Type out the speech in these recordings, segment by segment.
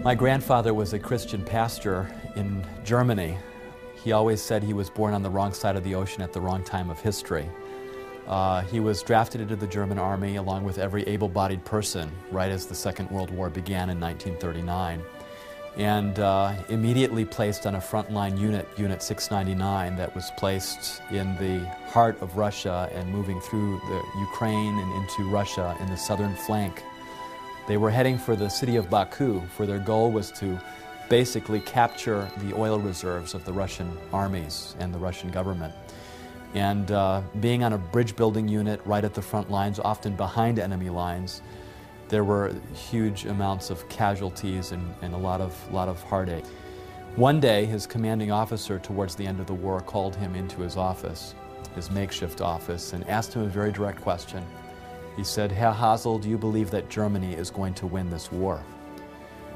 My grandfather was a Christian pastor in Germany. He always said he was born on the wrong side of the ocean at the wrong time of history. He was drafted into the German army along with every able-bodied person right as the Second World War began in 1939, and immediately placed on a frontline unit, Unit 699, that was placed in the heart of Russia and moving through the Ukraine and into Russia in the southern flank. They were heading for the city of Baku, for their goal was to basically capture the oil reserves of the Russian armies and the Russian government. And being on a bridge building unit right at the front lines, often behind enemy lines, there were huge amounts of casualties and a lot of heartache. One day, his commanding officer towards the end of the war called him into his office, his makeshift office, and asked him a very direct question. He said, "Herr Hasel, do you believe that Germany is going to win this war?"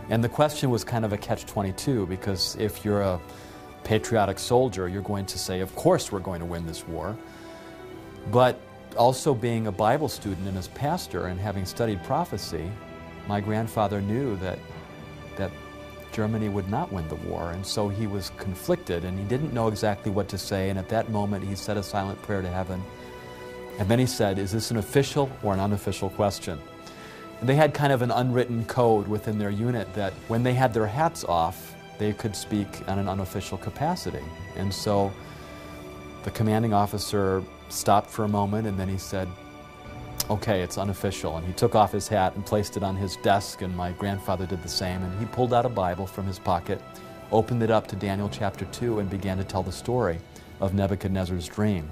And the question was kind of a catch-22, because if you're a patriotic soldier, you're going to say, of course we're going to win this war. But also being a Bible student and as pastor and having studied prophecy, my grandfather knew that Germany would not win the war, and so he was conflicted and he didn't know exactly what to say, and at that moment he said a silent prayer to heaven. And then he said, "Is this an official or an unofficial question?" And they had kind of an unwritten code within their unit that when they had their hats off, they could speak on an unofficial capacity. And so the commanding officer stopped for a moment and then he said, "Okay, it's unofficial." And he took off his hat and placed it on his desk, and my grandfather did the same. And he pulled out a Bible from his pocket, opened it up to Daniel chapter 2, and began to tell the story of Nebuchadnezzar's dream.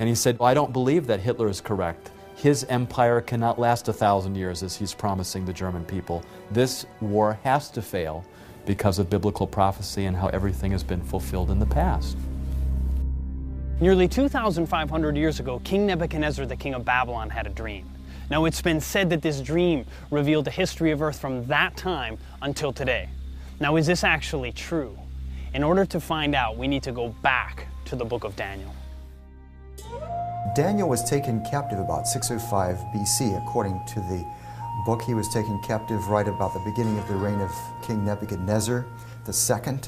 And he said, "Well, I don't believe that Hitler is correct. His empire cannot last 1,000 years as he's promising the German people. This war has to fail because of biblical prophecy and how everything has been fulfilled in the past." Nearly 2,500 years ago, King Nebuchadnezzar, the king of Babylon, had a dream. Now, it's been said that this dream revealed the history of earth from that time until today. Now, is this actually true? In order to find out, we need to go back to the book of Daniel. Daniel was taken captive about 605 BC. According to the book, he was taken captive right about the beginning of the reign of King Nebuchadnezzar II,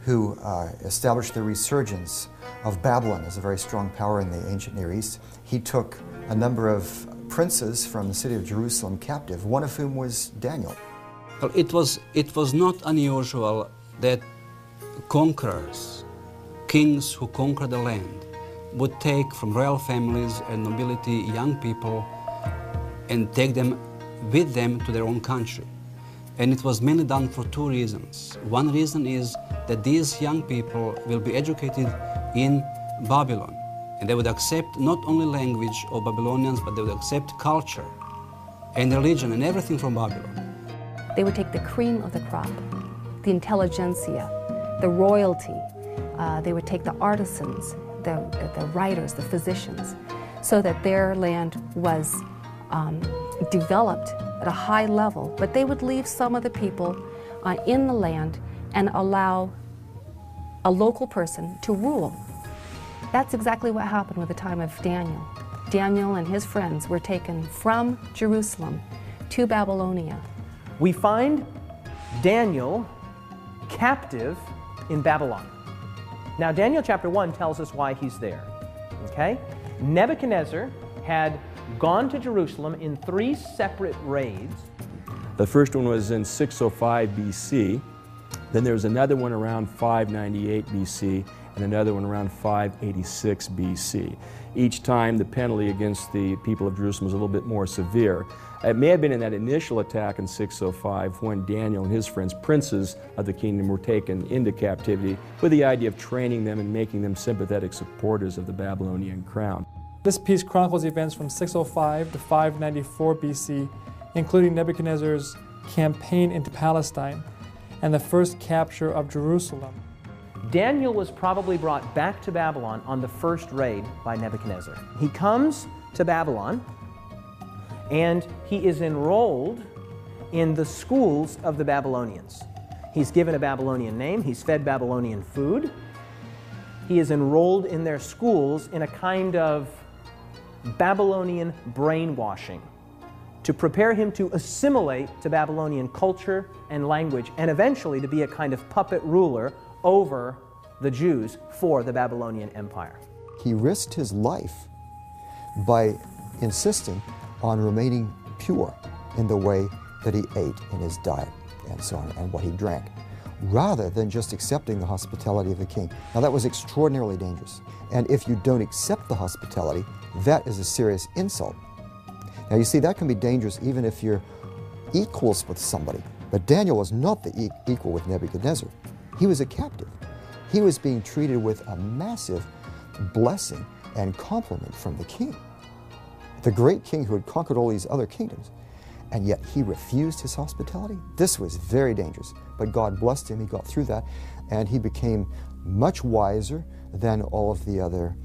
who established the resurgence of Babylon as a very strong power in the ancient Near East. He took a number of princes from the city of Jerusalem captive, one of whom was Daniel. Well, it was not unusual that conquerors, kings who conquered the land, would take from royal families and nobility young people and take them with them to their own country. And it was mainly done for two reasons. One reason is that these young people will be educated in Babylon, and they would accept not only language of Babylonians, but they would accept culture and religion and everything from Babylon. They would take the cream of the crop, the intelligentsia, the royalty. They would take the artisans, the writers, the physicians, so that their land was developed at a high level, but they would leave some of the people in the land and allow a local person to rule. That's exactly what happened with the time of Daniel. Daniel and his friends were taken from Jerusalem to Babylonia. We find Daniel captive in Babylon. Now, Daniel chapter 1 tells us why he's there, okay? Nebuchadnezzar had gone to Jerusalem in 3 separate raids. The first one was in 605 BC. Then there was another one around 598 BC and another one around 586 BC. Each time the penalty against the people of Jerusalem was a little bit more severe. It may have been in that initial attack in 605 when Daniel and his friends, princes of the kingdom, were taken into captivity with the idea of training them and making them sympathetic supporters of the Babylonian crown. This piece chronicles events from 605 to 594 BC, including Nebuchadnezzar's campaign into Palestine and the first capture of Jerusalem. Daniel was probably brought back to Babylon on the first raid by Nebuchadnezzar. He comes to Babylon and he is enrolled in the schools of the Babylonians. He's given a Babylonian name, he's fed Babylonian food. He is enrolled in their schools in a kind of Babylonian brainwashing. to prepare him to assimilate to Babylonian culture and language, and eventually to be a kind of puppet ruler over the Jews for the Babylonian Empire. He risked his life by insisting on remaining pure in the way that he ate, in his diet, and so on, and what he drank, rather than just accepting the hospitality of the king. Now that was extraordinarily dangerous, and if you don't accept the hospitality, that is a serious insult. Now you see, that can be dangerous even if you're equals with somebody, but Daniel was not the equal with Nebuchadnezzar. He was a captive. He was being treated with a massive blessing and compliment from the king, the great king who had conquered all these other kingdoms, and yet he refused his hospitality. This was very dangerous, but God blessed him. He got through that, and he became much wiser than all of the other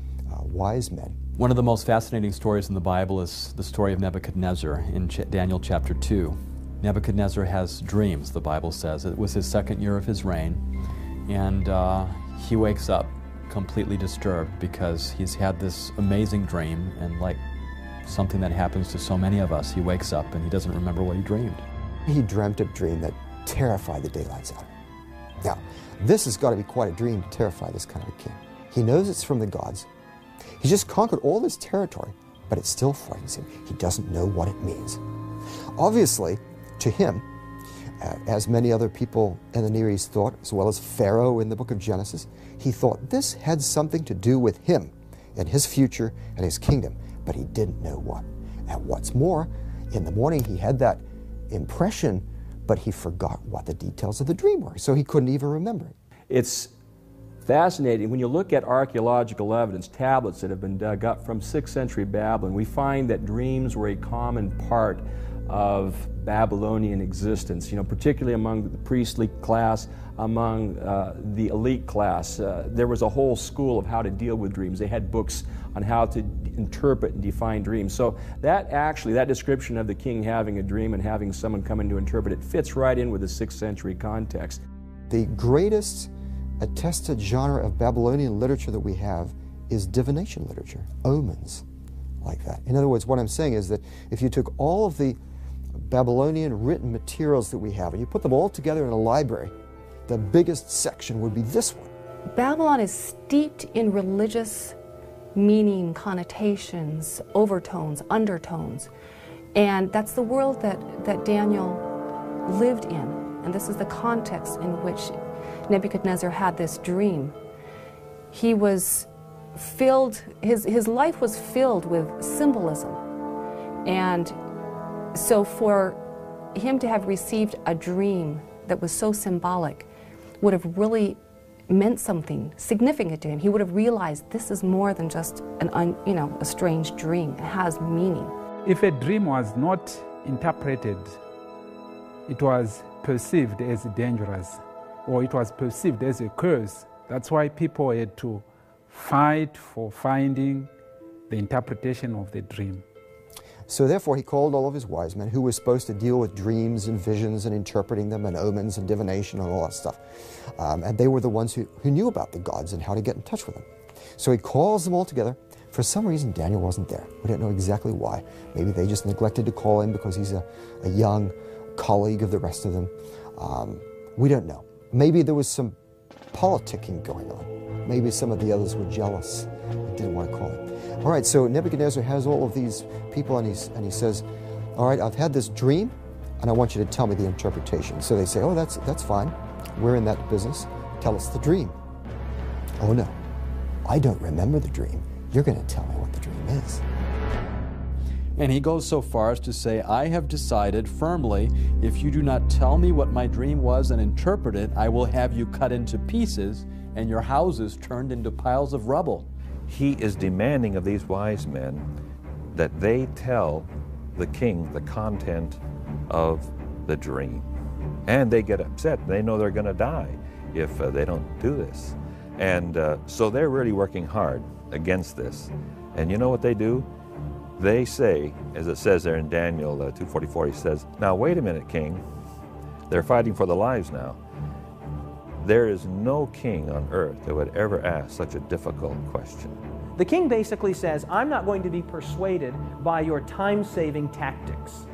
wise men. One of the most fascinating stories in the Bible is the story of Nebuchadnezzar in Daniel chapter 2. Nebuchadnezzar has dreams, the Bible says. It was his second year of his reign, and he wakes up completely disturbed because he's had this amazing dream, and like something that happens to so many of us, he wakes up and he doesn't remember what he dreamed. He dreamt a dream that terrified the daylights out. Now, this has got to be quite a dream to terrify this kind of a king. He knows it's from the gods. He's just conquered all this territory, but it still frightens him. He doesn't know what it means. Obviously, to him, as many other people in the Near East thought, as well as Pharaoh in the book of Genesis, he thought this had something to do with him and his future and his kingdom, but he didn't know what. And what's more, in the morning he had that impression, but he forgot what the details of the dream were, so he couldn't even remember it. It's fascinating. When you look at archaeological evidence, tablets that have been dug up from 6th century Babylon, we find that dreams were a common part of Babylonian existence, particularly among the priestly class, among the elite class. There was a whole school of how to deal with dreams. They had books on how to interpret and define dreams. So that description of the king having a dream and having someone come in to interpret it fits right in with the 6th century context. The greatest attested genre of Babylonian literature that we have is divination literature, omens like that. In other words, what I'm saying is that if you took all of the Babylonian written materials that we have and you put them all together in a library, the biggest section would be this one. Babylon is steeped in religious meaning, connotations, overtones, undertones, and that's the world that Daniel lived in, and this is the context in which Nebuchadnezzar had this dream. He was filled, his life was filled with symbolism, and so for him to have received a dream that was so symbolic would have really meant something significant to him. He would have realized this is more than just a strange dream. It has meaning. If a dream was not interpreted, it was perceived as dangerous, or it was perceived as a curse. That's why people had to fight for finding the interpretation of the dream. So therefore he called all of his wise men who were supposed to deal with dreams and visions and interpreting them and omens and divination and all that stuff. And they were the ones who knew about the gods and how to get in touch with them. So he calls them all together. For some reason Daniel wasn't there. We don't know exactly why. Maybe they just neglected to call him because he's a young colleague of the rest of them. We don't know. Maybe there was some politicking going on. Maybe some of the others were jealous and didn't want to call him. All right, so Nebuchadnezzar has all of these people and he says, all right, I've had this dream and I want you to tell me the interpretation. So they say, oh, that's fine. We're in that business. Tell us the dream. Oh no, I don't remember the dream. You're going to tell me what the dream is. And he goes so far as to say, I have decided firmly, if you do not tell me what my dream was and interpret it, I will have you cut into pieces and your houses turned into piles of rubble. He is demanding of these wise men that they tell the king the content of the dream. And they get upset. They know they're going to die if they don't do this. And so they're really working hard against this. And you know what they do? They say, as it says there in Daniel 2:44, he says, now wait a minute, king. They're fighting for their lives now. There is no king on earth that would ever ask such a difficult question. The king basically says, I'm not going to be persuaded by your time-saving tactics.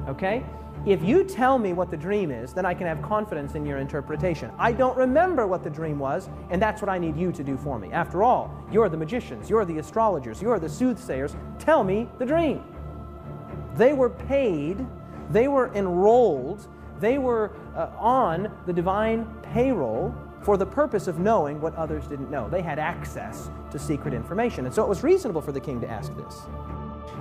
Okay? If you tell me what the dream is, then I can have confidence in your interpretation. I don't remember what the dream was, and that's what I need you to do for me. After all, you're the magicians, you're the astrologers, you're the soothsayers. Tell me the dream. They were paid, they were enrolled, they were on the divine payroll for the purpose of knowing what others didn't know. They had access to secret information, and so it was reasonable for the king to ask this.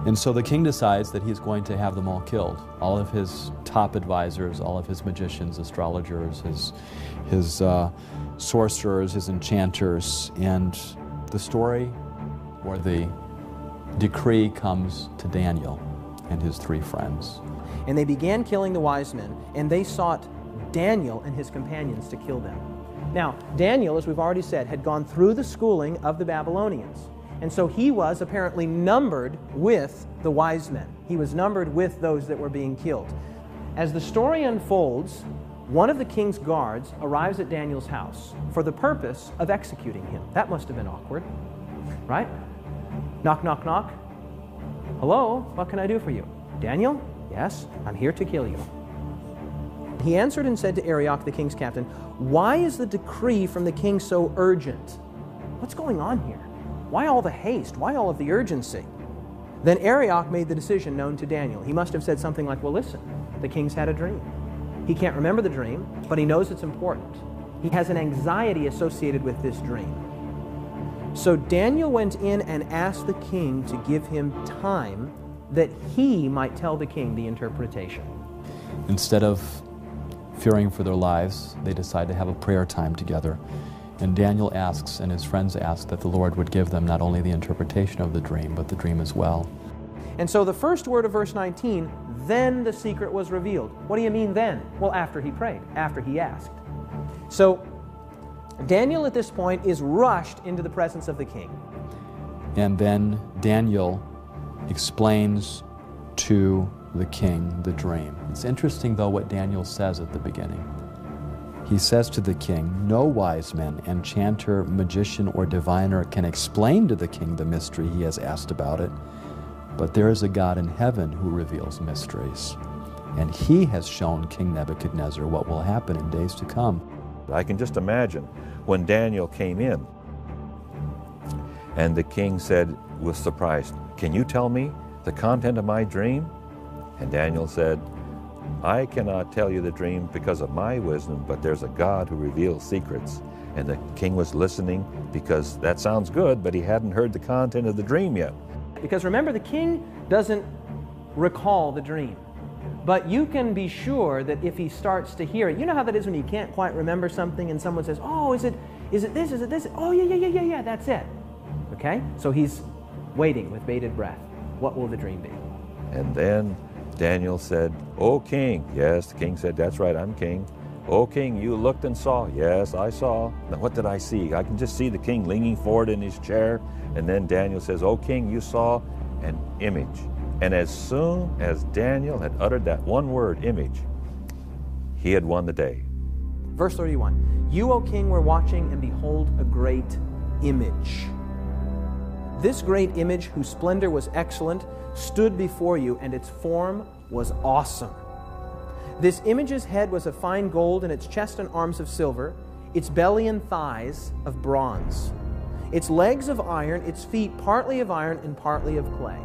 And so the king decides that he's going to have them all killed. All of his top advisors, all of his magicians, astrologers, his sorcerers, his enchanters, and the story or the decree comes to Daniel and his 3 friends. And they began killing the wise men, and they sought Daniel and his companions to kill them. Now, Daniel, as we've already said, had gone through the schooling of the Babylonians. And so he was apparently numbered with the wise men. He was numbered with those that were being killed. As the story unfolds, one of the king's guards arrives at Daniel's house for the purpose of executing him. That must have been awkward, right? Knock, knock, knock. Hello, what can I do for you? Daniel? Yes, I'm here to kill you. He answered and said to Arioch, the king's captain, "Why is the decree from the king so urgent? What's going on here? Why all the haste? Why all of the urgency?" Then Arioch made the decision known to Daniel. He must have said something like, "Well, listen, the king's had a dream. He can't remember the dream, but he knows it's important. He has an anxiety associated with this dream." So Daniel went in and asked the king to give him time that he might tell the king the interpretation. Instead of fearing for their lives, they decide to have a prayer time together. And Daniel asks, and his friends ask, that the Lord would give them not only the interpretation of the dream, but the dream as well. And so the first word of verse 19, then the secret was revealed. What do you mean then? Well, after he prayed, after he asked. So Daniel at this point is rushed into the presence of the king. And then Daniel explains to the king the dream. It's interesting, though, what Daniel says at the beginning. He says to the king, "No wise man, enchanter, magician, or diviner can explain to the king the mystery he has asked about it, but there is a God in heaven who reveals mysteries, and he has shown King Nebuchadnezzar what will happen in days to come." I can just imagine when Daniel came in and the king said, was surprised, "Can you tell me the content of my dream?" And Daniel said, "I cannot tell you the dream because of my wisdom, but there's a God who reveals secrets." And the king was listening because that sounds good, but he hadn't heard the content of the dream yet. Because remember, the king doesn't recall the dream. But you can be sure that if he starts to hear it, you know how that is when you can't quite remember something and someone says, "Oh, is it this, is it this?" "Oh, yeah, that's it." Okay? So he's waiting with bated breath. What will the dream be? And then Daniel said, "O king," yes, the king said, "That's right, I'm king." "O king, you looked and saw." "Yes, I saw." Now what did I see? I can just see the king leaning forward in his chair. And then Daniel says, "O king, you saw an image." And as soon as Daniel had uttered that one word, image, he had won the day. Verse 31, "You, O king, were watching, and behold, a great image. This great image, whose splendor was excellent, stood before you, and its form was awesome. This image's head was of fine gold, and its chest and arms of silver, its belly and thighs of bronze, its legs of iron, its feet partly of iron and partly of clay.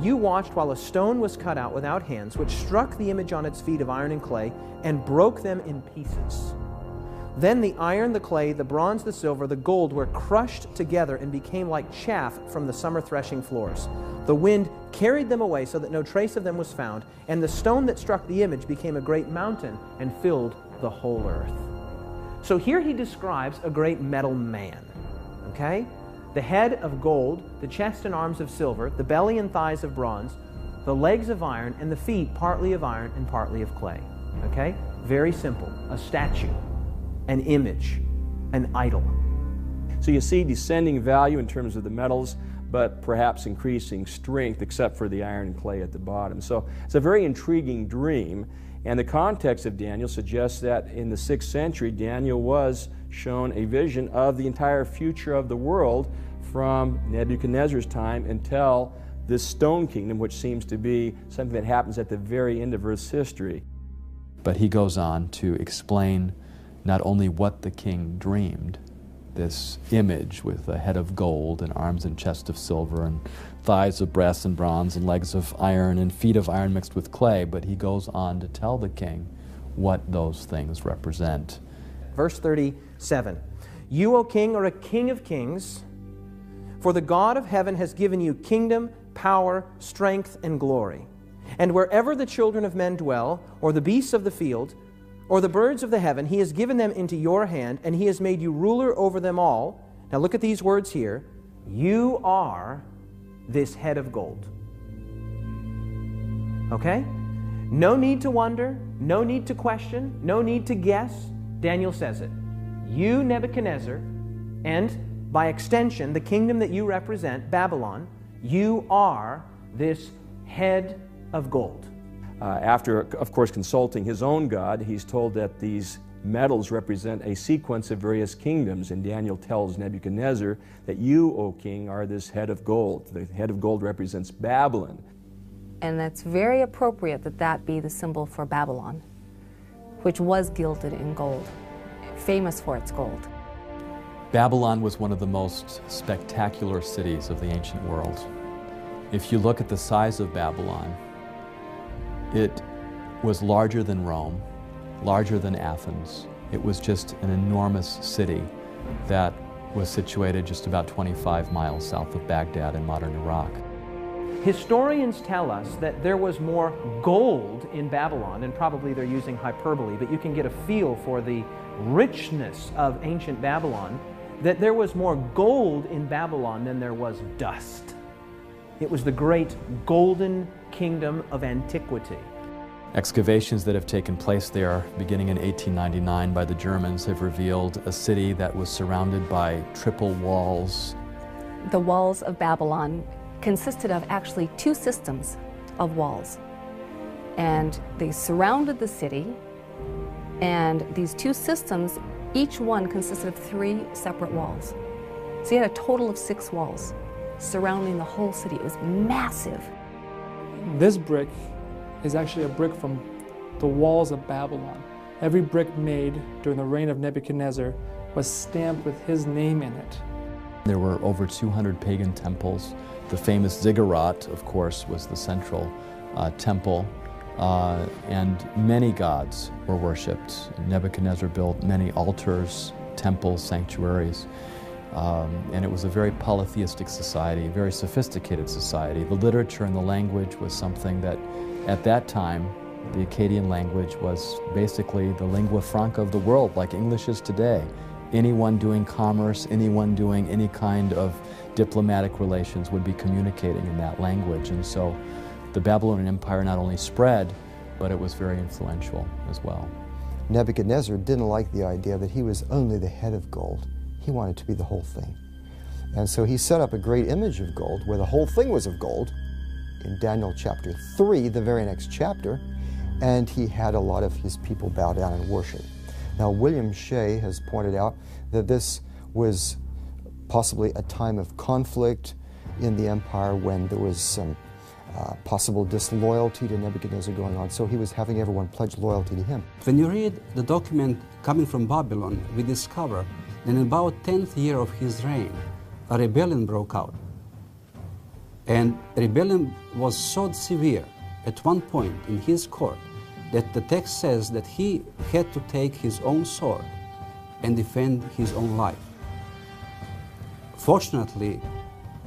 You watched while a stone was cut out without hands, which struck the image on its feet of iron and clay, and broke them in pieces. Then the iron, the clay, the bronze, the silver, the gold were crushed together and became like chaff from the summer threshing floors. The wind carried them away so that no trace of them was found, and the stone that struck the image became a great mountain and filled the whole earth." So here he describes a great metal man, okay? The head of gold, the chest and arms of silver, the belly and thighs of bronze, the legs of iron, and the feet partly of iron and partly of clay, okay? Very simple, a statue, an image, an idol. So you see descending value in terms of the metals, but perhaps increasing strength, except for the iron and clay at the bottom. So it's a very intriguing dream, and the context of Daniel suggests that in the 6th century, Daniel was shown a vision of the entire future of the world from Nebuchadnezzar's time until this stone kingdom, which seems to be something that happens at the very end of Earth's history. But he goes on to explain not only what the king dreamed, this image with a head of gold and arms and chest of silver and thighs of brass and bronze and legs of iron and feet of iron mixed with clay, but he goes on to tell the king what those things represent. Verse 37, "You, O king, are a king of kings, for the God of heaven has given you kingdom, power, strength, and glory. And wherever the children of men dwell, or the beasts of the field, or the birds of the heaven, he has given them into your hand, and he has made you ruler over them all." Now look at these words here. "You are this head of gold." Okay? No need to wonder, no need to question, no need to guess. Daniel says it. You, Nebuchadnezzar, and by extension, the kingdom that you represent, Babylon, you are this head of gold. After, of course, consulting his own God, he's told that these metals represent a sequence of various kingdoms, and Daniel tells Nebuchadnezzar that you, O king, are this head of gold. The head of gold represents Babylon. And that's very appropriate that that be the symbol for Babylon, which was gilded in gold, famous for its gold. Babylon was one of the most spectacular cities of the ancient world. If you look at the size of Babylon, it was larger than Rome, larger than Athens. It was just an enormous city that was situated just about 25 miles south of Baghdad in modern Iraq. Historians tell us that there was more gold in Babylon, and probably they're using hyperbole, but you can get a feel for the richness of ancient Babylon, that there was more gold in Babylon than there was dust. It was the great golden kingdom of antiquity. Excavations that have taken place there beginning in 1899 by the Germans have revealed a city that was surrounded by triple walls. The walls of Babylon consisted of actually two systems of walls. And they surrounded the city, and these two systems, each one consisted of 3 separate walls. So you had a total of 6 walls surrounding the whole city. It was massive. This brick is actually a brick from the walls of Babylon. Every brick made during the reign of Nebuchadnezzar was stamped with his name in it. There were over 200 pagan temples. The famous ziggurat, of course, was the central temple, and many gods were worshipped. Nebuchadnezzar built many altars, temples, sanctuaries, and it was a very polytheistic society, a very sophisticated society. The literature and the language was something that, at that time, the Akkadian language was basically the lingua franca of the world, like English is today. Anyone doing commerce, anyone doing any kind of diplomatic relations would be communicating in that language. And so the Babylonian Empire not only spread, but it was very influential as well. Nebuchadnezzar didn't like the idea that he was only the head of gold. He wanted to be the whole thing. And so he set up a great image of gold where the whole thing was of gold in Daniel chapter 3, the very next chapter, and he had a lot of his people bow down and worship. Now, William Shea has pointed out that this was possibly a time of conflict in the empire when there was some possible disloyalty to Nebuchadnezzar going on, so he was having everyone pledge loyalty to him. When you read the document coming from Babylon, we discover that in about 10th year of his reign, a rebellion broke out. And rebellion was so severe at one point in his court that the text says that he had to take his own sword and defend his own life. Fortunately,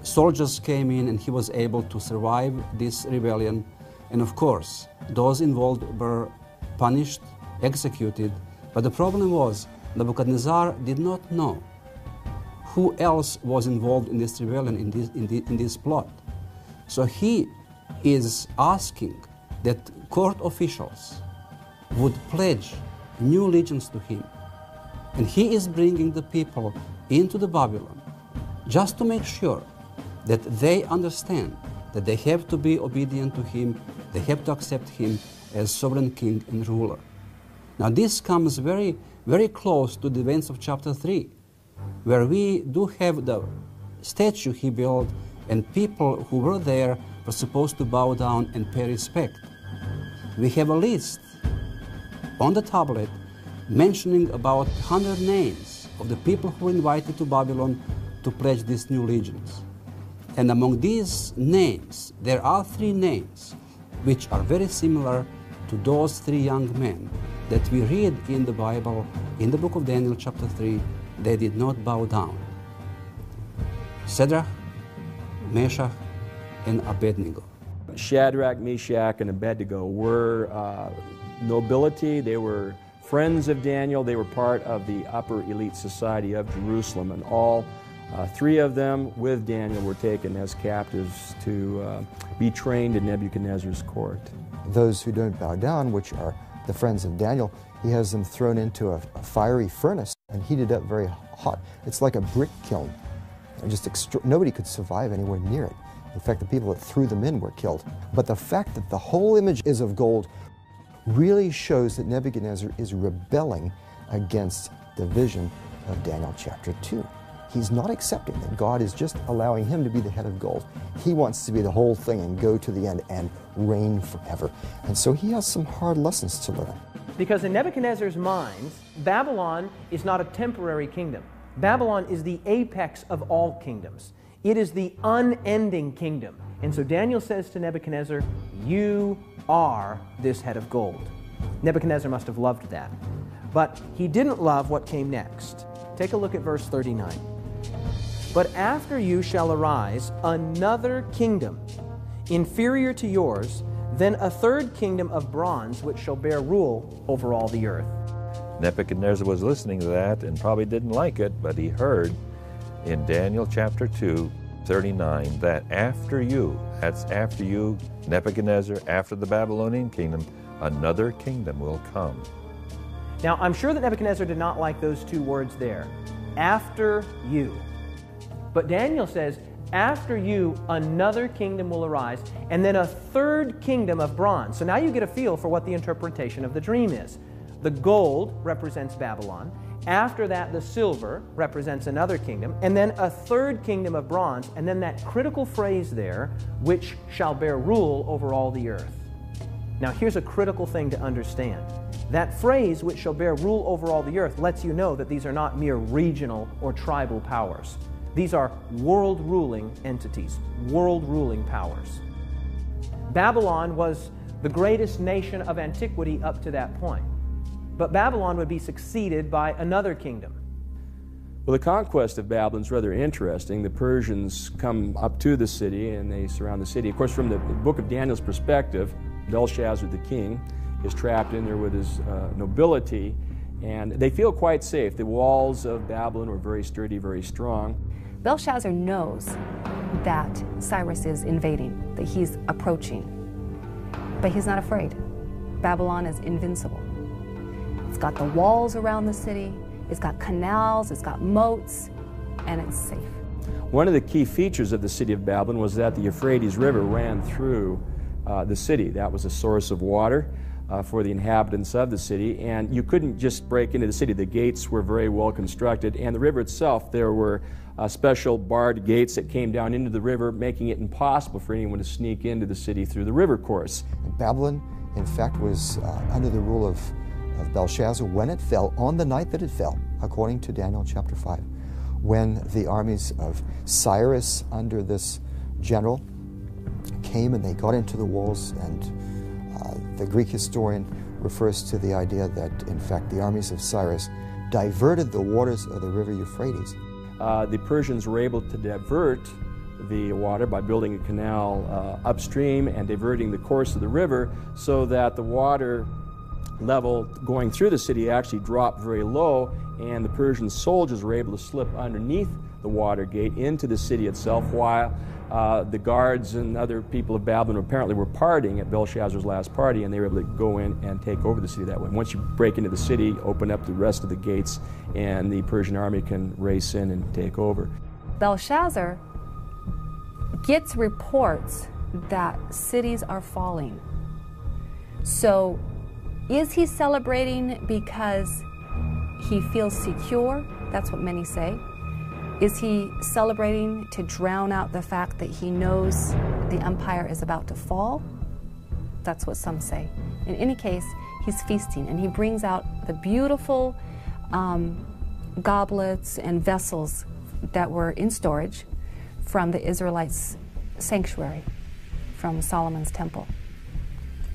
soldiers came in and he was able to survive this rebellion. And of course, those involved were punished, executed. But the problem was Nebuchadnezzar did not know who else was involved in this rebellion, in this plot. So he is asking that court officials would pledge new allegiance to him. And he is bringing the people into the Babylon just to make sure that they understand that they have to be obedient to him, they have to accept him as sovereign king and ruler. Now this comes very, very close to the events of chapter 3, where we do have the statue he built and people who were there were supposed to bow down and pay respect. We have a list on the tablet mentioning about 100 names of the people who were invited to Babylon to pledge these new allegiance. And among these names, there are 3 names which are very similar to those 3 young men that we read in the Bible, in the book of Daniel chapter 3, they did not bow down. Shadrach, Meshach, and Abednego. Shadrach, Meshach, and Abednego were nobility. They were friends of Daniel. They were part of the upper elite society of Jerusalem, and all 3 of them with Daniel were taken as captives to be trained in Nebuchadnezzar's court. Those who don't bow down, which are the friends of Daniel, he has them thrown into a fiery furnace and heated up very hot. It's like a brick kiln. Nobody could survive anywhere near it. In fact, the people that threw them in were killed. But the fact that the whole image is of gold really shows that Nebuchadnezzar is rebelling against the vision of Daniel chapter 2. He's not accepting that God is just allowing him to be the head of gold. He wants to be the whole thing and go to the end and reign forever. And so he has some hard lessons to learn. Because in Nebuchadnezzar's mind, Babylon is not a temporary kingdom. Babylon is the apex of all kingdoms. It is the unending kingdom. And so Daniel says to Nebuchadnezzar, "You are this head of gold." Nebuchadnezzar must have loved that. But he didn't love what came next. Take a look at verse 39. "But after you shall arise another kingdom, inferior to yours, then a third kingdom of bronze, which shall bear rule over all the earth." Nebuchadnezzar was listening to that and probably didn't like it, but he heard in Daniel chapter 2, 39, that after you, that's after you, Nebuchadnezzar, after the Babylonian kingdom, another kingdom will come. Now, I'm sure that Nebuchadnezzar did not like those 2 words there, after you. But Daniel says, after you, another kingdom will arise, and then a third kingdom of bronze. So now you get a feel for what the interpretation of the dream is. The gold represents Babylon. After that, the silver represents another kingdom, and then a third kingdom of bronze, and then that critical phrase there, which shall bear rule over all the earth. Now, here's a critical thing to understand. That phrase, which shall bear rule over all the earth, lets you know that these are not mere regional or tribal powers. These are world-ruling entities, world-ruling powers. Babylon was the greatest nation of antiquity up to that point. But Babylon would be succeeded by another kingdom. Well, the conquest of Babylon is rather interesting. The Persians come up to the city and they surround the city. Of course, from the book of Daniel's perspective, Belshazzar the king is trapped in there with his nobility, and they feel quite safe. The walls of Babylon were very sturdy, very strong. Belshazzar knows that Cyrus is invading, that he's approaching, but he's not afraid. Babylon is invincible. It's got the walls around the city, it's got canals, it's got moats, and it's safe. One of the key features of the city of Babylon was that the Euphrates River ran through the city. That was a source of water for the inhabitants of the city, and you couldn't just break into the city. The gates were very well constructed, and the river itself, there were special barred gates that came down into the river, making it impossible for anyone to sneak into the city through the river course. Babylon, in fact, was under the rule of Belshazzar when it fell, on the night that it fell, according to Daniel chapter 5, when the armies of Cyrus under this general came and they got into the walls, and the Greek historian refers to the idea that, in fact, the armies of Cyrus diverted the waters of the river Euphrates. The Persians were able to divert the water by building a canal upstream and diverting the course of the river so that the water level going through the city actually dropped very low, and the Persian soldiers were able to slip underneath the water gate into the city itself, while the guards and other people of Babylon apparently were partying at Belshazzar's last party, and they were able to go in and take over the city that way. Once you break into the city, open up the rest of the gates, and the Persian army can race in and take over. Belshazzar gets reports that cities are falling. So is he celebrating because he feels secure? That's what many say. Is he celebrating to drown out the fact that he knows the empire is about to fall? That's what some say. In any case, he's feasting, and he brings out the beautiful goblets and vessels that were in storage from the Israelites' sanctuary, from Solomon's temple.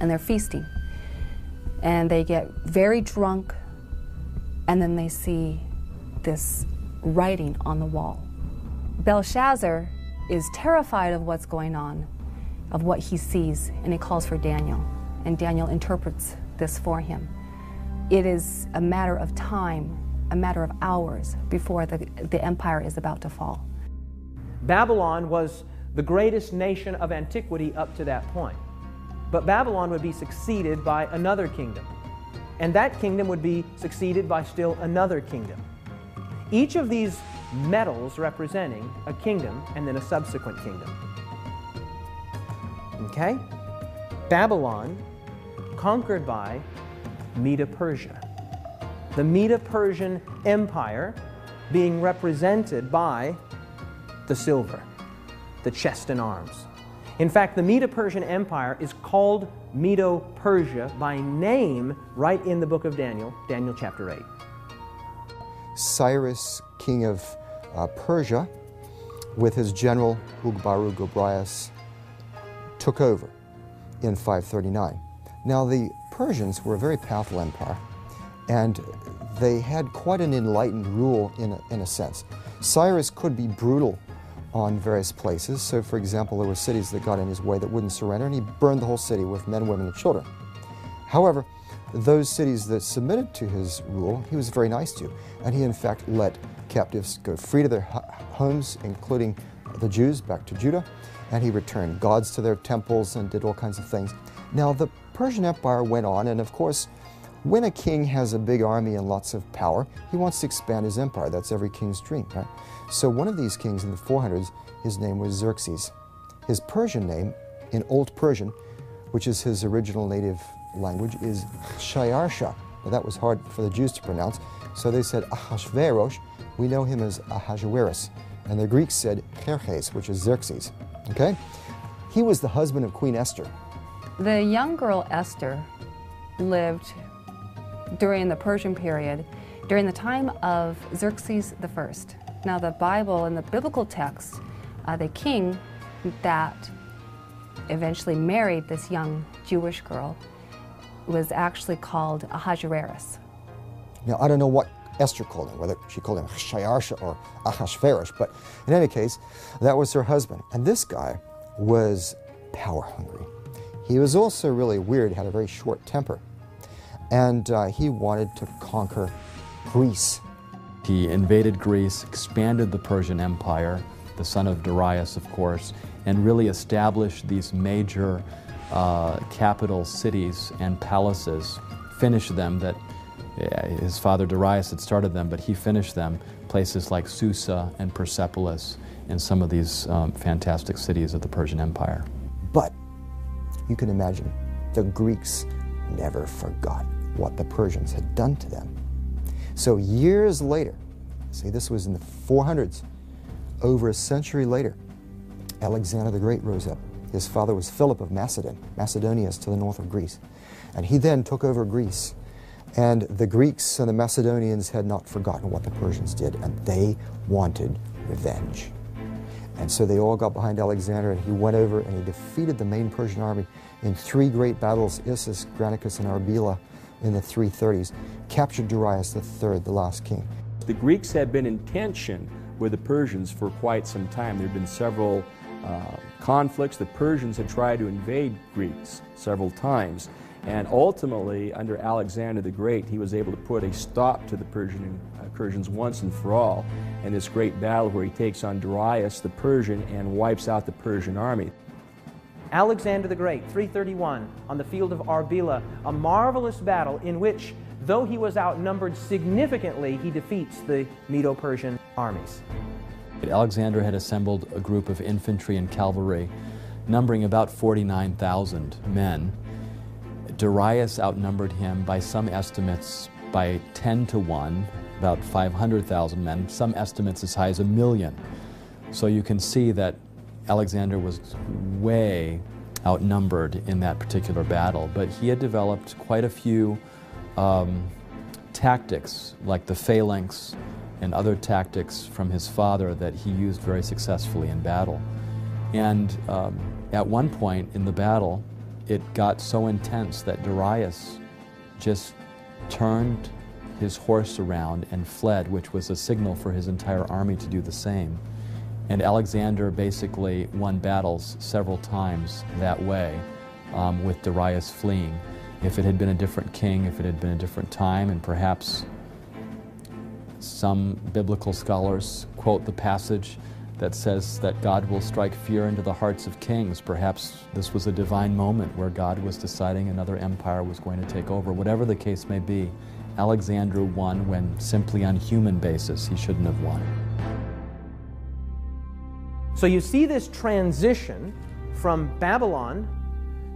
And they're feasting. And they get very drunk, and then they see this writing on the wall. Belshazzar is terrified of what's going on, of what he sees, and he calls for Daniel. And Daniel interprets this for him. It is a matter of time, a matter of hours before the empire is about to fall. Babylon was the greatest nation of antiquity up to that point. But Babylon would be succeeded by another kingdom. And that kingdom would be succeeded by still another kingdom. Each of these medals representing a kingdom and then a subsequent kingdom. Okay? Babylon conquered by Medo-Persia. The Medo-Persian Empire being represented by the silver, the chest and arms. In fact, the Medo-Persian Empire is called Medo-Persia by name right in the book of Daniel, Daniel chapter 8. Cyrus, king of Persia, with his general Ugbaru-Gobryas, took over in 539. Now, the Persians were a very powerful empire, and they had quite an enlightened rule in a sense. Cyrus could be brutal on various places. So, for example, there were cities that got in his way that wouldn't surrender, and he burned the whole city with men, women, and children. However, those cities that submitted to his rule, he was very nice to, and he in fact let captives go free to their homes, including the Jews, back to Judah, and he returned gods to their temples and did all kinds of things. Now, the Persian Empire went on, and of course, when a king has a big army and lots of power, he wants to expand his empire. That's every king's dream, right? So one of these kings in the 400s, his name was Xerxes. His Persian name, in Old Persian, which is his original native language, is Shayarsha. Now, that was hard for the Jews to pronounce, so they said Ahasuerus. We know him as Ahasuerus. And the Greeks said Xerxes, which is Xerxes. Okay? He was the husband of Queen Esther. The young girl Esther lived during the Persian period, during the time of Xerxes I. Now, the Bible and the biblical text, the king that eventually married this young Jewish girl was actually called Ahasuerus. Now, I don't know what Esther called him, whether she called him Shayarsha or Ahasuerus, but in any case, that was her husband. And this guy was power hungry. He was also really weird, had a very short temper, and he wanted to conquer Greece. He invaded Greece, expanded the Persian Empire, the son of Darius, of course, and really established these major capital cities and palaces, finished them that his father Darius had started them, but he finished them, places like Susa and Persepolis and some of these fantastic cities of the Persian Empire. But you can imagine the Greeks never forgot what the Persians had done to them. So years later, see, this was in the 400s, over a century later, Alexander the Great rose up. His father was Philip of Macedon. Macedonia is to the north of Greece. And he then took over Greece. And the Greeks and the Macedonians had not forgotten what the Persians did, and they wanted revenge. And so they all got behind Alexander, and he went over and he defeated the main Persian army in 3 great battles, Issus, Granicus, and Arbela, in the 330s, captured Darius III, the last king. The Greeks had been in tension with the Persians for quite some time. There had been several conflicts. The Persians had tried to invade Greece several times. And ultimately, under Alexander the Great, he was able to put a stop to the Persians once and for all in this great battle where he takes on Darius the Persian and wipes out the Persian army. Alexander the Great, 331, on the field of Arbela, a marvelous battle in which, though he was outnumbered significantly, he defeats the Medo-Persian armies. Alexander had assembled a group of infantry and cavalry numbering about 49,000 men. Darius outnumbered him by some estimates by 10 to 1, about 500,000 men, some estimates as high as 1 million. So you can see that Alexander was way outnumbered in that particular battle, but he had developed quite a few tactics, like the phalanx and other tactics from his father that he used very successfully in battle. And at one point in the battle, it got so intense that Darius just turned his horse around and fled, which was a signal for his entire army to do the same. And Alexander basically won battles several times that way, with Darius fleeing. If it had been a different king, if it had been a different time, and perhaps some biblical scholars quote the passage that says that God will strike fear into the hearts of kings. Perhaps this was a divine moment where God was deciding another empire was going to take over. Whatever the case may be, Alexander won when simply on human basis he shouldn't have won. So you see this transition from Babylon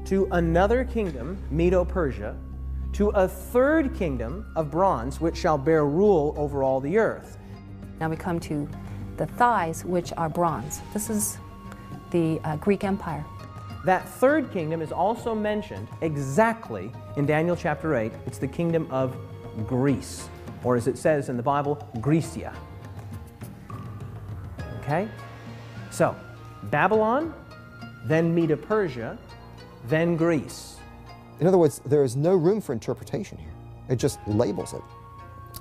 to another kingdom, Medo-Persia, to a third kingdom of bronze, which shall bear rule over all the earth. Now we come to the thighs, which are bronze. This is the Greek Empire. That third kingdom is also mentioned exactly in Daniel chapter 8. It's the kingdom of Greece, or as it says in the Bible, Grecia. Okay? So, Babylon, then Medo-Persia, then Greece. In other words, there is no room for interpretation here. It just labels it.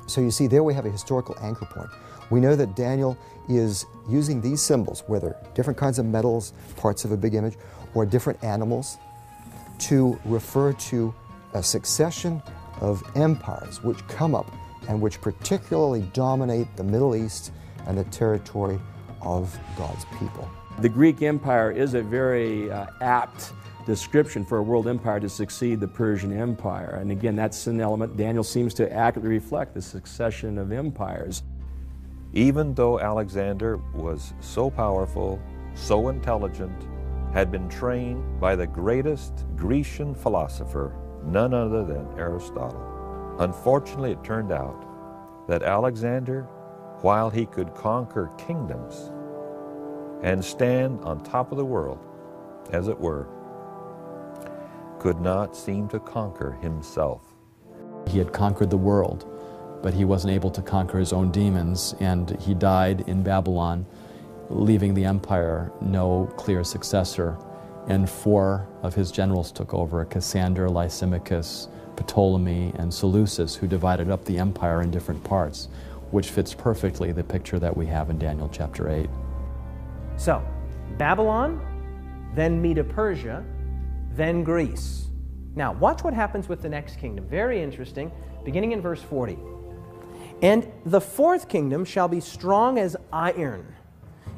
So you see, there we have a historical anchor point. We know that Daniel is using these symbols, whether different kinds of metals, parts of a big image, or different animals, to refer to a succession of empires which come up and which particularly dominate the Middle East and the territory of God's people. The Greek Empire is a very apt description for a world empire to succeed the Persian Empire. And again, that's an element Daniel seems to accurately reflect, the succession of empires. Even though Alexander was so powerful, so intelligent, had been trained by the greatest Grecian philosopher, none other than Aristotle. Unfortunately, it turned out that Alexander, while he could conquer kingdoms and stand on top of the world, as it were, could not seem to conquer himself. He had conquered the world, but he wasn't able to conquer his own demons, and he died in Babylon, leaving the empire no clear successor. And 4 of his generals took over: Cassander, Lysimachus, Ptolemy, and Seleucus, who divided up the empire in different parts, which fits perfectly the picture that we have in Daniel chapter 8. So, Babylon, then Medo-Persia, then Greece. Now, watch what happens with the next kingdom. Very interesting, beginning in verse 40. And the fourth kingdom shall be strong as iron,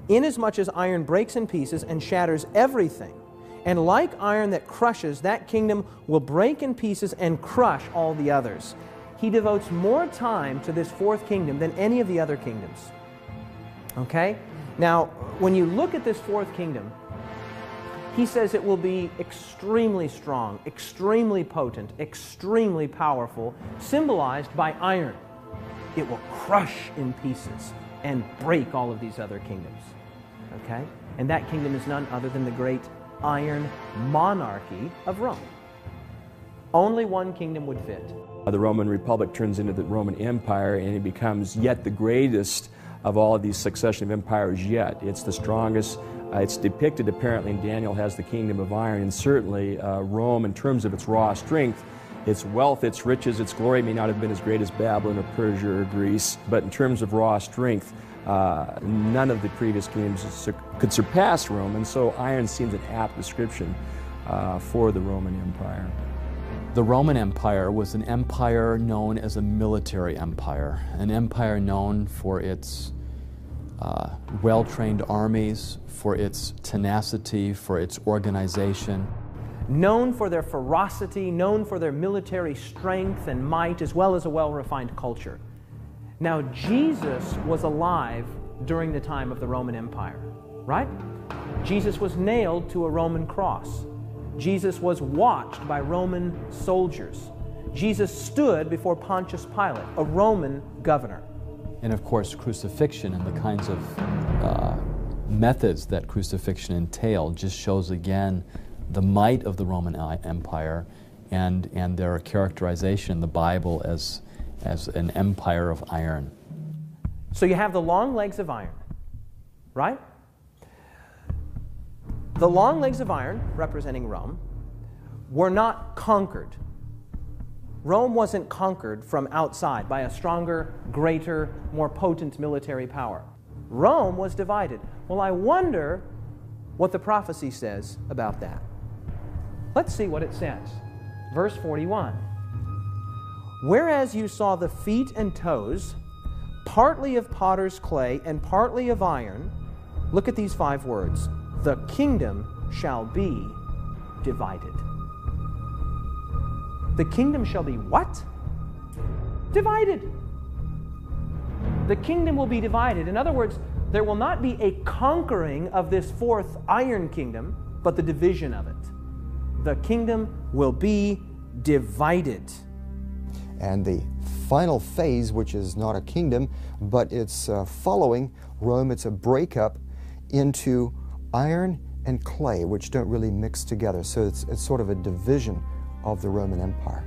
inasmuch as iron breaks in pieces and shatters everything. And like iron that crushes, that kingdom will break in pieces and crush all the others. He devotes more time to this fourth kingdom than any of the other kingdoms. Okay? Now, when you look at this fourth kingdom, he says it will be extremely strong, extremely potent, extremely powerful, symbolized by iron. It will crush in pieces and break all of these other kingdoms. Okay? And that kingdom is none other than the great iron monarchy of Rome. Only one kingdom would fit. The Roman Republic turns into the Roman Empire, and it becomes yet the greatest of all of these succession of empires yet. It's the strongest. It's depicted apparently in Daniel as the kingdom of iron, and certainly Rome, in terms of its raw strength, its wealth, its riches, its glory may not have been as great as Babylon or Persia or Greece, but in terms of raw strength, none of the previous kingdoms could surpass Rome, and so iron seems an apt description for the Roman Empire. The Roman Empire was an empire known as a military empire, an empire known for its well-trained armies, for its tenacity, for its organization. Known for their ferocity, known for their military strength and might, as well as a well-refined culture. Now, Jesus was alive during the time of the Roman Empire, right? Jesus was nailed to a Roman cross. Jesus was watched by Roman soldiers. Jesus stood before Pontius Pilate, a Roman governor. And of course, crucifixion and the kinds of methods that crucifixion entailed just shows again the might of the Roman Empire and their characterization in the Bible as an empire of iron. So you have the long legs of iron, right? The long legs of iron, representing Rome, were not conquered. Rome wasn't conquered from outside by a stronger, greater, more potent military power. Rome was divided. Well, I wonder what the prophecy says about that. Let's see what it says. Verse 41. Whereas you saw the feet and toes, partly of potter's clay and partly of iron, look at these 5 words. The kingdom shall be divided. The kingdom shall be what? Divided. The kingdom will be divided. In other words, there will not be a conquering of this 4th iron kingdom, but the division of it. The kingdom will be divided. And the final phase, which is not a kingdom, but it's following Rome, it's a breakup into iron and clay, which don't really mix together. So it's sort of a division of the Roman Empire.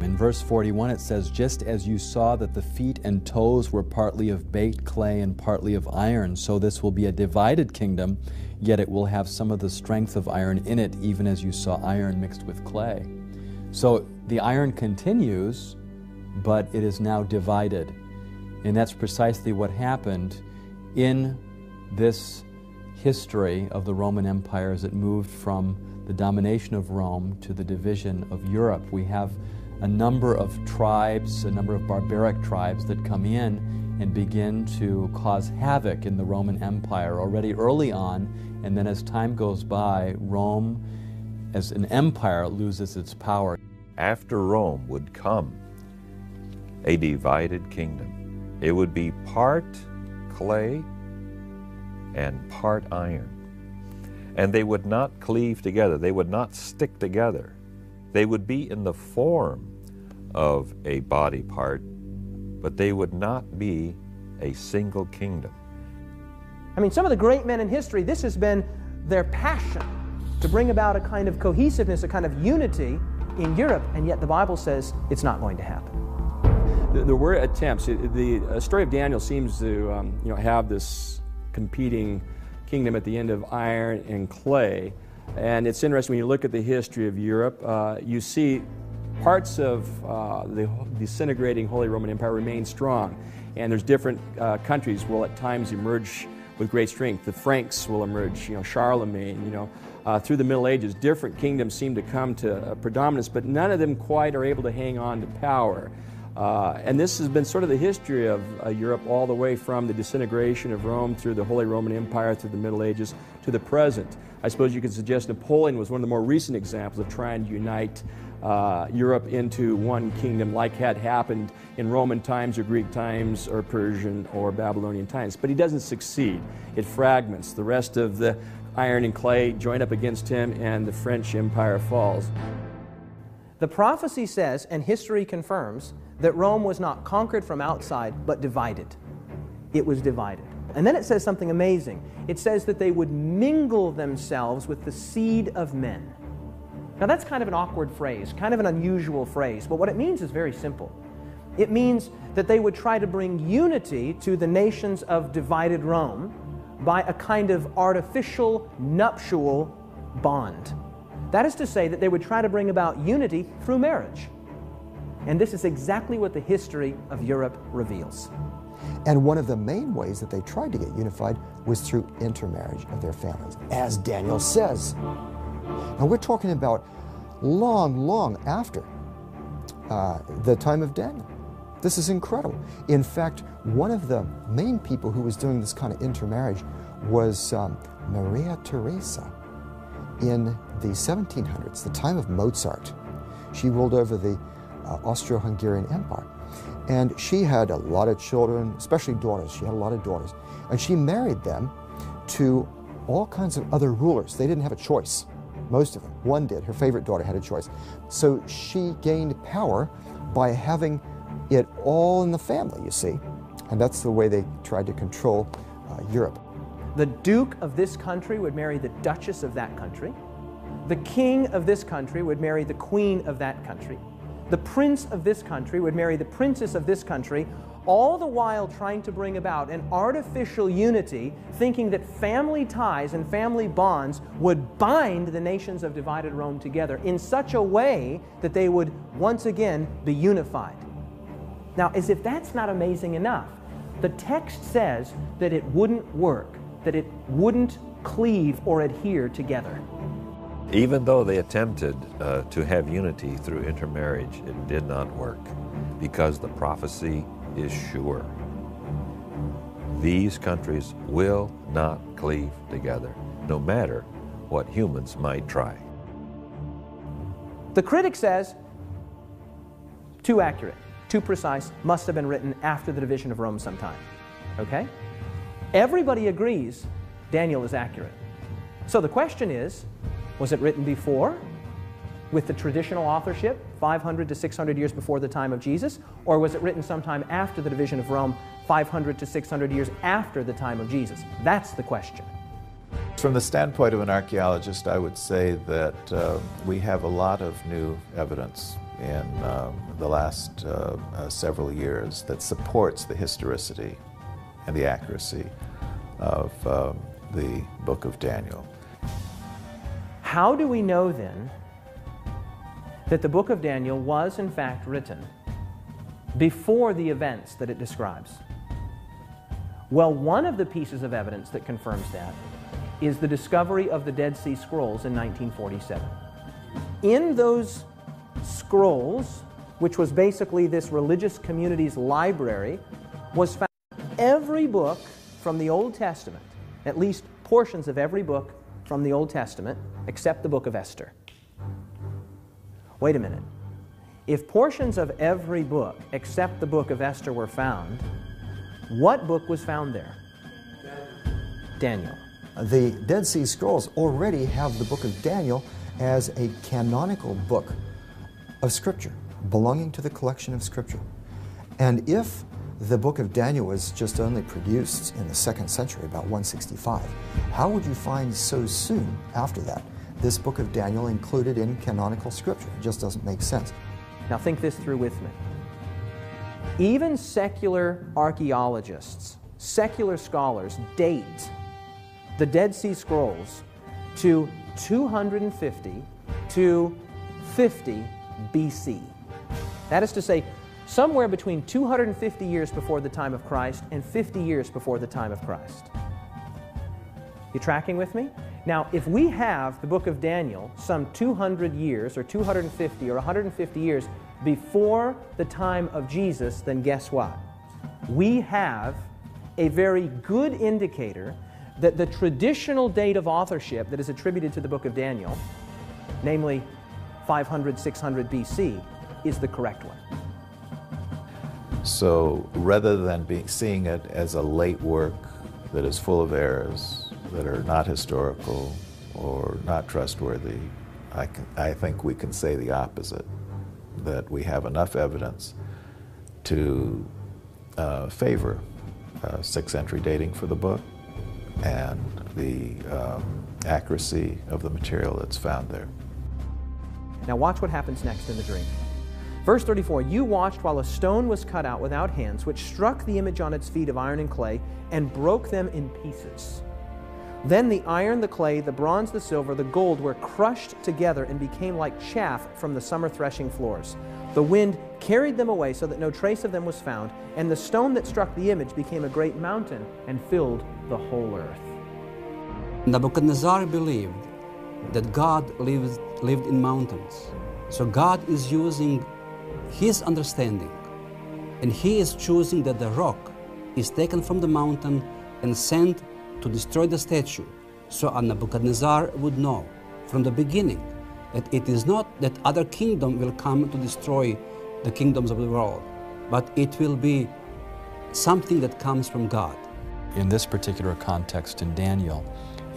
In verse 41 it says, just as you saw that the feet and toes were partly of baked clay and partly of iron, so this will be a divided kingdom, yet it will have some of the strength of iron in it, even as you saw iron mixed with clay. So the iron continues, but it is now divided. And that's precisely what happened in this history of the Roman Empire as it moved from the domination of Rome to the division of Europe. We have a number of tribes, a number of barbaric tribes that come in and begin to cause havoc in the Roman Empire already early on, and then as time goes by, Rome as an empire loses its power. After Rome would come a divided kingdom. It would be part clay and part iron. And they would not cleave together. They would not stick together. They would be in the form of a body part, but they would not be a single kingdom. I mean, some of the great men in history, this has been their passion to bring about a kind of cohesiveness, a kind of unity in Europe, and yet the Bible says it's not going to happen. There were attempts. The story of Daniel seems to have this competing kingdom at the end of iron and clay. And it's interesting when you look at the history of Europe, you see parts of the disintegrating Holy Roman Empire remain strong. And there's different countries will at times emerge with great strength. The Franks will emerge, Charlemagne, through the Middle Ages, different kingdoms seem to come to predominance, but none of them quite are able to hang on to power. And this has been sort of the history of Europe all the way from the disintegration of Rome through the Holy Roman Empire, through the Middle Ages, to the present. I suppose you could suggest Napoleon was one of the more recent examples of trying to unite Europe into one kingdom, like had happened in Roman times or Greek times or Persian or Babylonian times. But he doesn't succeed. It fragments. The rest of the iron and clay join up against him, and the French Empire falls. The prophecy says, and history confirms, that Rome was not conquered from outside, but divided. It was divided. And then it says something amazing. It says that they would mingle themselves with the seed of men. Now that's kind of an awkward phrase, kind of an unusual phrase, but what it means is very simple. It means that they would try to bring unity to the nations of divided Rome by a kind of artificial nuptial bond. That is to say that they would try to bring about unity through marriage. And this is exactly what the history of Europe reveals. And one of the main ways that they tried to get unified was through intermarriage of their families, as Daniel says. Now we're talking about long after the time of Daniel. This is incredible. In fact, one of the main people who was doing this kind of intermarriage was Maria Theresa in the 1700s, the time of Mozart. She ruled over the Austro-Hungarian Empire. And she had a lot of children, especially daughters. She had a lot of daughters. And she married them to all kinds of other rulers. They didn't have a choice. most of them. One did. Her favorite daughter had a choice. So she gained power by having it all in the family, you see. And that's the way they tried to control Europe. The Duke of this country would marry the Duchess of that country. The King of this country would marry the Queen of that country. The Prince of this country would marry the Princess of this country, all the while trying to bring about an artificial unity, thinking that family ties and family bonds would bind the nations of divided Rome together in such a way that they would once again be unified. Now, as if that's not amazing enough, the text says that it wouldn't work, that it wouldn't cleave or adhere together. Even though they attempted to have unity through intermarriage, it did not work because the prophecy is sure. These countries will not cleave together, no matter what humans might try. The critic says, too accurate, too precise, must have been written after the division of Rome sometime. Okay? Everybody agrees Daniel is accurate. So the question is, was it written before, with the traditional authorship, 500 to 600 years before the time of Jesus, or was it written sometime after the division of Rome, 500 to 600 years after the time of Jesus? That's the question. From the standpoint of an archaeologist, I would say that we have a lot of new evidence in the last several years that supports the historicity and the accuracy of the book of Daniel. How do we know then that the book of Daniel was in fact written before the events that it describes? Well, one of the pieces of evidence that confirms that is the discovery of the Dead Sea Scrolls in 1947. In those scrolls, which was basically this religious community's library, was found every book from the Old Testament, at least portions of every book from the Old Testament, except the book of Esther. Wait a minute. If portions of every book except the book of Esther were found, what book was found there? Daniel. The Dead Sea Scrolls already have the book of Daniel as a canonical book of Scripture, belonging to the collection of Scripture. And if the book of Daniel was just only produced in the 2nd century, about 165, how would you find so soon after that this book of Daniel included in canonical Scripture? It just doesn't make sense. Now think this through with me. Even secular archaeologists, secular scholars date the Dead Sea Scrolls to 250 to 50 BC. That is to say, somewhere between 250 years before the time of Christ and 50 years before the time of Christ. You tracking with me? Now, if we have the book of Daniel some 200 years or 250 or 150 years before the time of Jesus, then guess what? We have a very good indicator that the traditional date of authorship that is attributed to the book of Daniel, namely 500, 600 BC, is the correct one. So rather than seeing it as a late work that is full of errors, that are not historical or not trustworthy, I think we can say the opposite, that we have enough evidence to favor 6th century dating for the book and the accuracy of the material that's found there. Now watch what happens next in the dream. Verse 34, you watched while a stone was cut out without hands, which struck the image on its feet of iron and clay and broke them in pieces. Then the iron, the clay, the bronze, the silver, the gold were crushed together and became like chaff from the summer threshing floors. The wind carried them away so that no trace of them was found, and the stone that struck the image became a great mountain and filled the whole earth. Nebuchadnezzar believed that God lived in mountains. So God is using his understanding, and he is choosing that the rock is taken from the mountain and sent to destroy the statue. So Nebuchadnezzar would know from the beginning that it is not that other kingdom will come to destroy the kingdoms of the world, but it will be something that comes from God. In this particular context in Daniel,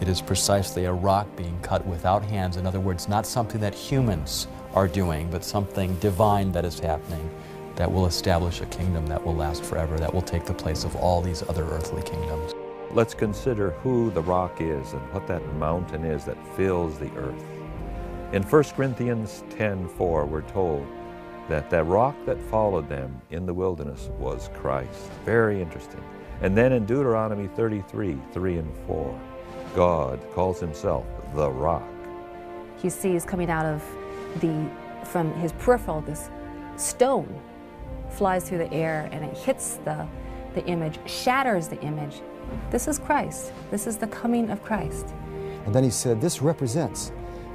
It is precisely a rock being cut without hands. In other words, not something that humans are doing, but something divine that is happening that will establish a kingdom that will last forever, that will take the place of all these other earthly kingdoms. Let's consider who the rock is and what that mountain is that fills the earth. In 1 Corinthians 10:4, we're told that the rock that followed them in the wilderness was Christ. Very interesting. And then in Deuteronomy 33:3 and 4, God calls himself the rock. He sees coming out of from his peripheral, this stone flies through the air and it hits the image, shatters the image. This is Christ. This is the coming of Christ. And then he said, this represents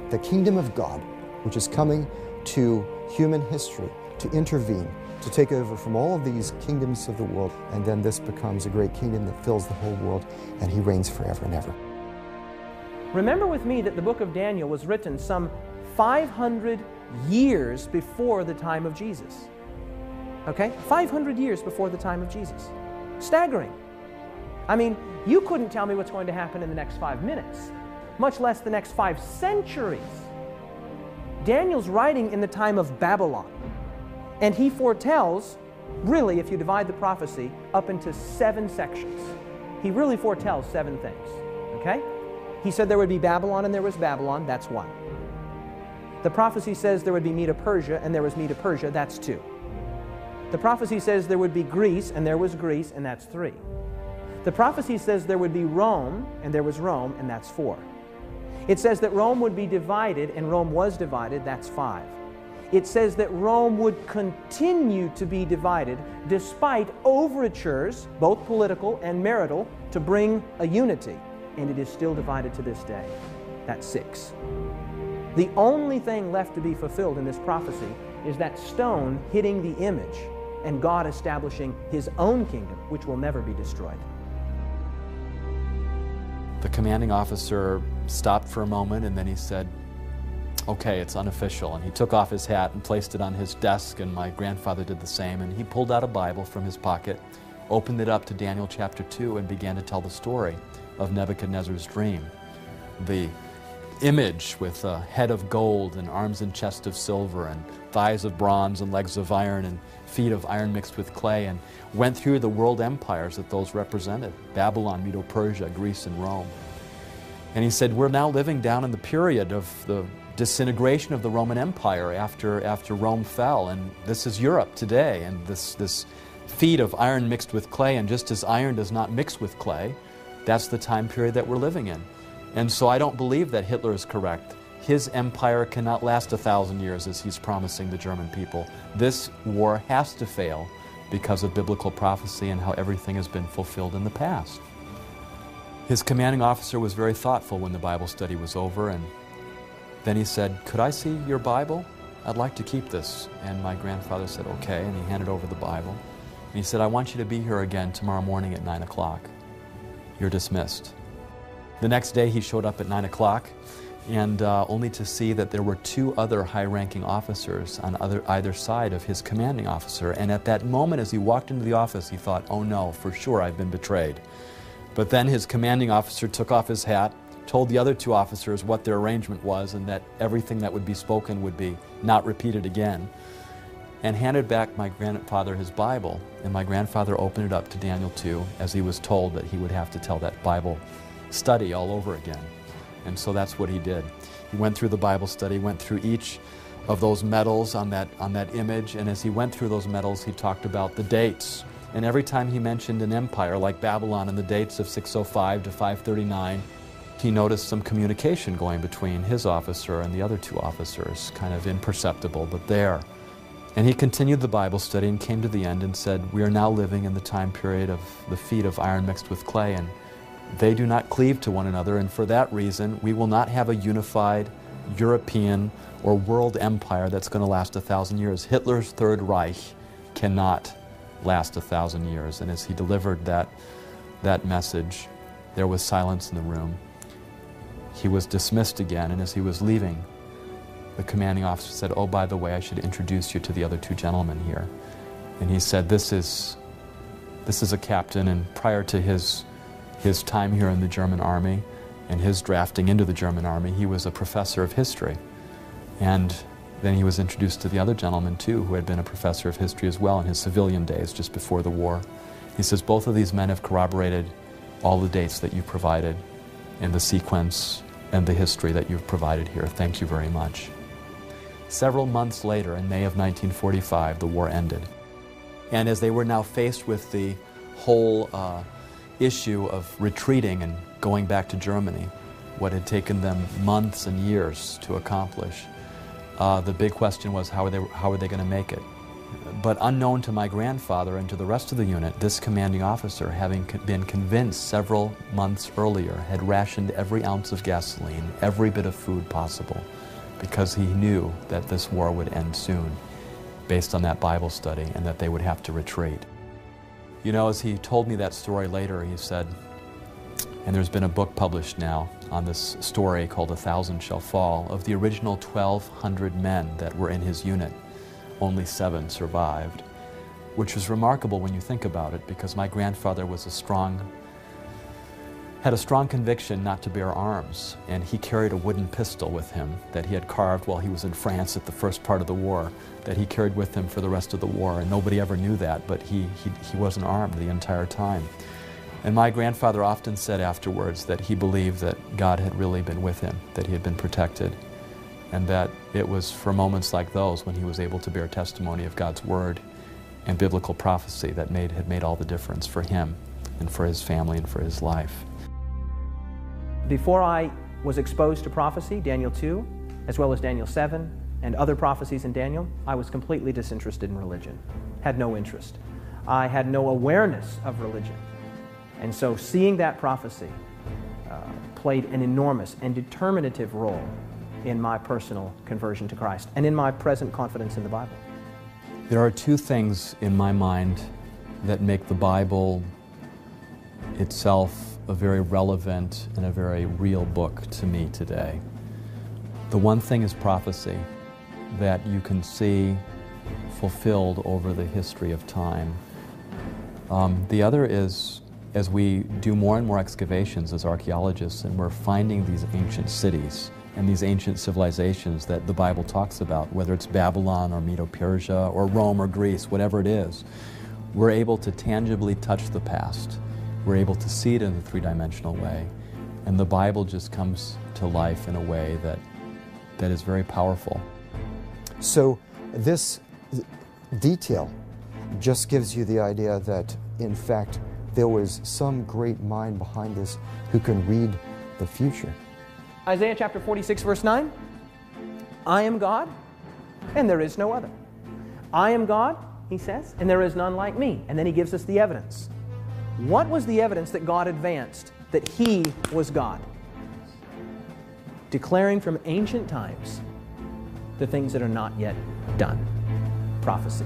the kingdom of God, which is coming to human history, to intervene, to take over from all of these kingdoms of the world. And then this becomes a great kingdom that fills the whole world, and he reigns forever and ever. Remember with me that the book of Daniel was written some 500 years before the time of Jesus. Okay? 500 years before the time of Jesus. Staggering. I mean, you couldn't tell me what's going to happen in the next 5 minutes, much less the next 5 centuries. Daniel's writing in the time of Babylon, and he foretells, really, if you divide the prophecy up into 7 sections, he really foretells 7 things, okay? He said there would be Babylon and there was Babylon, that's 1. The prophecy says there would be Medo-Persia and there was Medo-Persia, that's 2. The prophecy says there would be Greece and there was Greece, and that's 3. The prophecy says there would be Rome and there was Rome, and that's 4. It says that Rome would be divided, and Rome was divided, that's 5. It says that Rome would continue to be divided despite overtures, both political and marital, to bring a unity, and it is still divided to this day. That's 6. The only thing left to be fulfilled in this prophecy is that stone hitting the image and God establishing his own kingdom, which will never be destroyed. The commanding officer stopped for a moment, and then he said, okay, it's unofficial. And he took off his hat and placed it on his desk, and my grandfather did the same. And he pulled out a Bible from his pocket, opened it up to Daniel chapter 2, and began to tell the story of Nebuchadnezzar's dream. The image with a head of gold and arms and chest of silver and thighs of bronze and legs of iron and feet of iron mixed with clay, and went through the world empires that those represented: Babylon, Medo-Persia, Greece, and Rome. And he said, we're now living down in the period of the disintegration of the Roman Empire after Rome fell, and this is Europe today, and this feet of iron mixed with clay, and just as iron does not mix with clay, that's the time period that we're living in. And so I don't believe that Hitler is correct. His empire cannot last 1,000 years as he's promising the German people. This war has to fail because of biblical prophecy and how everything has been fulfilled in the past. His commanding officer was very thoughtful when the Bible study was over, and then he said, could I see your Bible? I'd like to keep this. And my grandfather said, okay, and he handed over the Bible. And he said, I want you to be here again tomorrow morning at 9 o'clock. You're dismissed. The next day he showed up at 9 o'clock, and only to see that there were 2 other high-ranking officers on either side of his commanding officer. And at that moment, as he walked into the office, he thought, oh no, for sure I've been betrayed. But then his commanding officer took off his hat, told the other 2 officers what their arrangement was, and that everything that would be spoken would be not repeated again, and handed back my grandfather his Bible. And my grandfather opened it up to Daniel 2, as he was told that he would have to tell that Bible study all over again. And so that's what he did. He went through the Bible study, went through each of those medals on that image, and as he went through those medals, he talked about the dates. And every time he mentioned an empire like Babylon and the dates of 605 to 539, he noticed some communication going between his officer and the other 2 officers, kind of imperceptible, but there. And he continued the Bible study and came to the end and said, we are now living in the time period of the feet of iron mixed with clay, and they do not cleave to one another, and for that reason, we will not have a unified European or world empire that's going to last 1,000 years. Hitler's Third Reich cannot last 1,000 years. And as he delivered that message, there was silence in the room. He was dismissed again, and as he was leaving, the commanding officer said, oh, by the way, I should introduce you to the other 2 gentlemen here. And he said, this is a captain, and prior to his time here in the German army, and his drafting into the German army, he was a professor of history. And then he was introduced to the other gentleman, too, who had been a professor of history as well in his civilian days just before the war. He says, both of these men have corroborated all the dates that you provided and the sequence and the history that you've provided here. Thank you very much. Several months later, in May of 1945, the war ended. And as they were now faced with the whole issue of retreating and going back to Germany, what had taken them months and years to accomplish, the big question was how were they going to make it? But unknown to my grandfather and to the rest of the unit, this commanding officer, having been convinced several months earlier, had rationed every ounce of gasoline, every bit of food possible, because he knew that this war would end soon, based on that Bible study, and that they would have to retreat. You know, as he told me that story later, he said, and there's been a book published now on this story called 1,000 Shall Fall, of the original 1,200 men that were in his unit, only 7 survived, which was remarkable when you think about it, because my grandfather was had a strong conviction not to bear arms, and he carried a wooden pistol with him that he had carved while he was in France at the first part of the war, that he carried with him for the rest of the war, and nobody ever knew that, but he wasn't armed the entire time. And my grandfather often said afterwards that he believed that God had really been with him, that he had been protected, and that it was for moments like those when he was able to bear testimony of God's Word and biblical prophecy that had made all the difference for him and for his family and for his life. Before I was exposed to prophecy, Daniel 2, as well as Daniel 7, and other prophecies in Daniel, I was completely disinterested in religion, had no interest. I had no awareness of religion. And so seeing that prophecy played an enormous and determinative role in my personal conversion to Christ and in my present confidence in the Bible. There are 2 things in my mind that make the Bible itself a very relevant and a very real book to me today. The one thing is prophecy that you can see fulfilled over the history of time. The other is, as we do more and more excavations as archaeologists, and we're finding these ancient cities and these ancient civilizations that the Bible talks about, whether it's Babylon or Medo-Persia or Rome or Greece, whatever it is, we're able to tangibly touch the past. We're able to see it in a 3-dimensional way, and the Bible just comes to life in a way that is very powerful. So this detail just gives you the idea that, in fact, there was some great mind behind this who can read the future. Isaiah chapter 46, verse 9, I am God, and there is no other. I am God, he says, and there is none like me. And then he gives us the evidence. What was the evidence that God advanced that he was God? Declaring from ancient times the things that are not yet done. Prophecy.